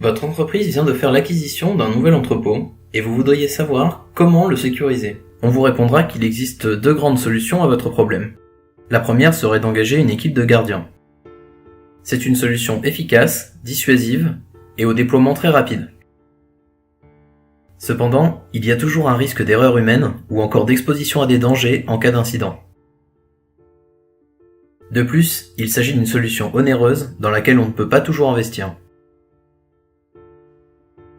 Votre entreprise vient de faire l'acquisition d'un nouvel entrepôt et vous voudriez savoir comment le sécuriser. On vous répondra qu'il existe deux grandes solutions à votre problème. La première serait d'engager une équipe de gardiens. C'est une solution efficace, dissuasive et au déploiement très rapide. Cependant, il y a toujours un risque d'erreur humaine ou encore d'exposition à des dangers en cas d'incident. De plus, il s'agit d'une solution onéreuse dans laquelle on ne peut pas toujours investir.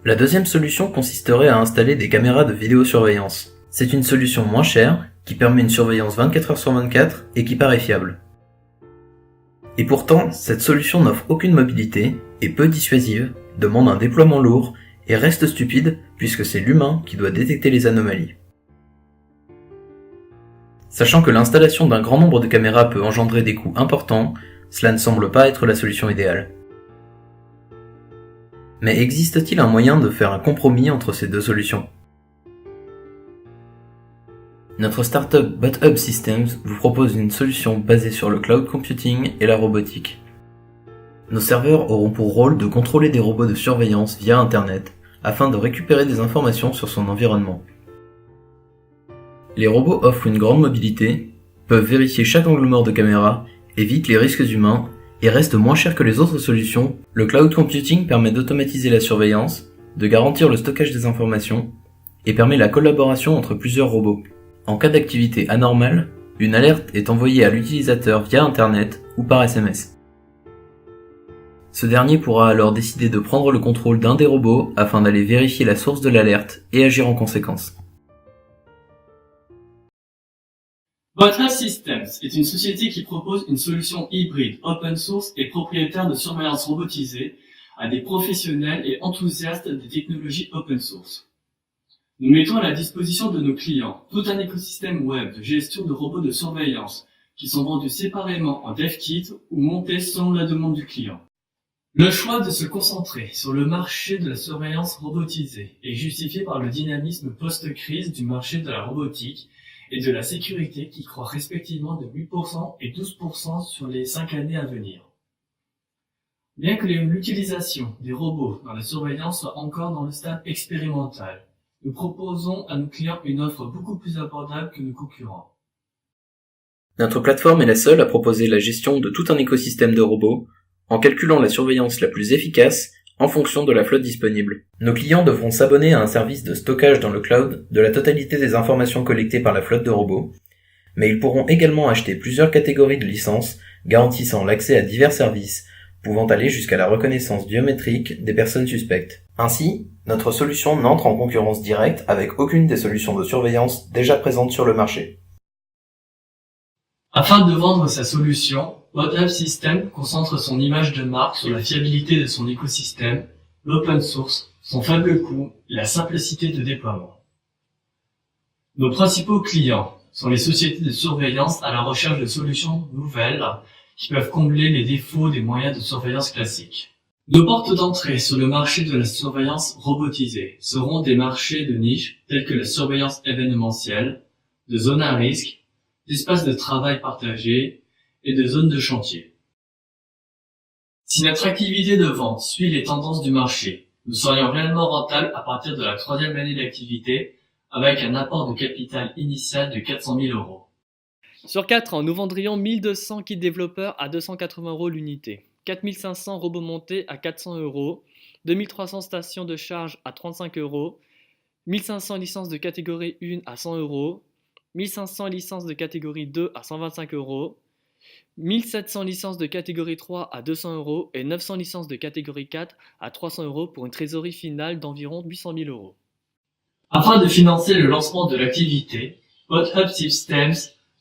La deuxième solution consisterait à installer des caméras de vidéosurveillance. C'est une solution moins chère qui permet une surveillance 24 heures sur 24 et qui paraît fiable. Et pourtant, cette solution n'offre aucune mobilité, est peu dissuasive, demande un déploiement lourd et reste stupide puisque c'est l'humain qui doit détecter les anomalies. Sachant que l'installation d'un grand nombre de caméras peut engendrer des coûts importants, cela ne semble pas être la solution idéale. Mais existe-t-il un moyen de faire un compromis entre ces deux solutions ? Notre startup BotHub Systems vous propose une solution basée sur le cloud computing et la robotique. Nos serveurs auront pour rôle de contrôler des robots de surveillance via Internet afin de récupérer des informations sur son environnement. Les robots offrent une grande mobilité, peuvent vérifier chaque angle mort de caméra, évitent les risques humains et restent moins chers que les autres solutions. Le cloud computing permet d'automatiser la surveillance, de garantir le stockage des informations et permet la collaboration entre plusieurs robots. En cas d'activité anormale, une alerte est envoyée à l'utilisateur via Internet ou par SMS. Ce dernier pourra alors décider de prendre le contrôle d'un des robots afin d'aller vérifier la source de l'alerte et agir en conséquence. BotHub Systems est une société qui propose une solution hybride, open source et propriétaire de surveillance robotisée à des professionnels et enthousiastes des technologies open source. Nous mettons à la disposition de nos clients tout un écosystème web de gestion de robots de surveillance qui sont vendus séparément en dev kit ou montés selon la demande du client. Le choix de se concentrer sur le marché de la surveillance robotisée est justifié par le dynamisme post-crise du marché de la robotique et de la sécurité qui croît respectivement de 8% et 12% sur les 5 années à venir. Bien que l'utilisation des robots dans la surveillance soit encore dans le stade expérimental, nous proposons à nos clients une offre beaucoup plus abordable que nos concurrents. Notre plateforme est la seule à proposer la gestion de tout un écosystème de robots, en calculant la surveillance la plus efficace en fonction de la flotte disponible. Nos clients devront s'abonner à un service de stockage dans le cloud de la totalité des informations collectées par la flotte de robots, mais ils pourront également acheter plusieurs catégories de licences garantissant l'accès à divers services, pouvant aller jusqu'à la reconnaissance biométrique des personnes suspectes. Ainsi, notre solution n'entre en concurrence directe avec aucune des solutions de surveillance déjà présentes sur le marché. Afin de vendre sa solution, BotHub Systems concentre son image de marque sur la fiabilité de son écosystème, l'open source, son faible coût et la simplicité de déploiement. Nos principaux clients sont les sociétés de surveillance à la recherche de solutions nouvelles qui peuvent combler les défauts des moyens de surveillance classiques. Nos portes d'entrée sur le marché de la surveillance robotisée seront des marchés de niche tels que la surveillance événementielle, de zones à risque, d'espaces de travail partagés et de zones de chantier. Si notre activité de vente suit les tendances du marché, nous serions réellement rentables à partir de la 3e année d'activité avec un apport de capital initial de 400 000 €. Sur 4 ans, nous vendrions 1200 kits développeurs à 280 € l'unité, 4500 robots montés à 400 €, 2300 stations de charge à 35 €, 1500 licences de catégorie 1 à 100 €, 1500 licences de catégorie 2 à 125 €, 1700 licences de catégorie 3 à 200 € et 900 licences de catégorie 4 à 300 € pour une trésorerie finale d'environ 800 000 €. Afin de financer le lancement de l'activité, BotHub Systems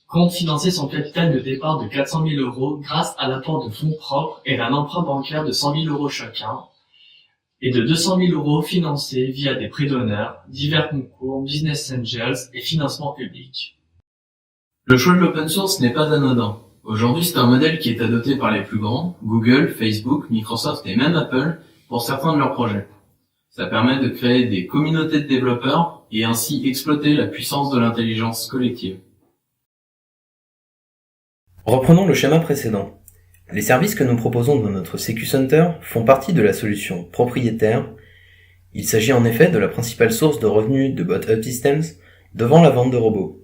compte financer son capital de départ de 400 000 € grâce à l'apport de fonds propres et d'un emprunt bancaire de 100 000 € chacun, et de 200 000 € financés via des prêts d'honneur, divers concours, business angels et financements publics. Le choix de l'open source n'est pas anodin. Aujourd'hui, c'est un modèle qui est adopté par les plus grands, Google, Facebook, Microsoft et même Apple, pour certains de leurs projets. Ça permet de créer des communautés de développeurs et ainsi exploiter la puissance de l'intelligence collective. Reprenons le schéma précédent. Les services que nous proposons dans notre Secu Center font partie de la solution propriétaire. Il s'agit en effet de la principale source de revenus de Bot Systems devant la vente de robots.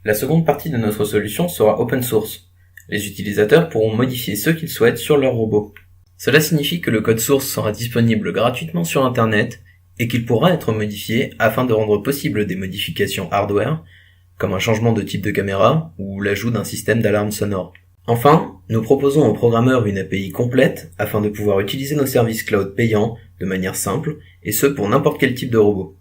La seconde partie de notre solution sera open source. Les utilisateurs pourront modifier ce qu'ils souhaitent sur leur robot. Cela signifie que le code source sera disponible gratuitement sur Internet et qu'il pourra être modifié afin de rendre possible des modifications hardware, comme un changement de type de caméra ou l'ajout d'un système d'alarme sonore. Enfin, nous proposons aux programmeurs une API complète afin de pouvoir utiliser nos services cloud payants de manière simple, et ce pour n'importe quel type de robot.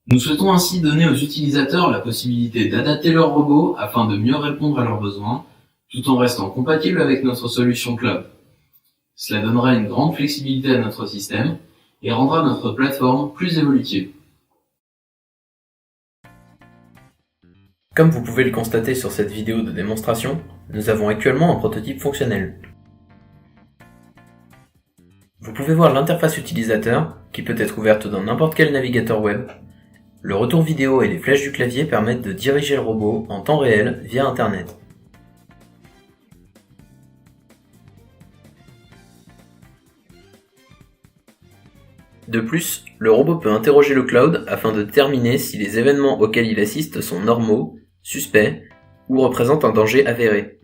Nous souhaitons ainsi donner aux utilisateurs la possibilité d'adapter leur robot afin de mieux répondre à leurs besoins, tout en restant compatible avec notre solution cloud. Cela donnera une grande flexibilité à notre système et rendra notre plateforme plus évolutive. Comme vous pouvez le constater sur cette vidéo de démonstration, nous avons actuellement un prototype fonctionnel. Vous pouvez voir l'interface utilisateur, qui peut être ouverte dans n'importe quel navigateur web. Le retour vidéo et les flèches du clavier permettent de diriger le robot en temps réel via Internet. De plus, le robot peut interroger le cloud afin de déterminer si les événements auxquels il assiste sont normaux, suspects ou représentent un danger avéré.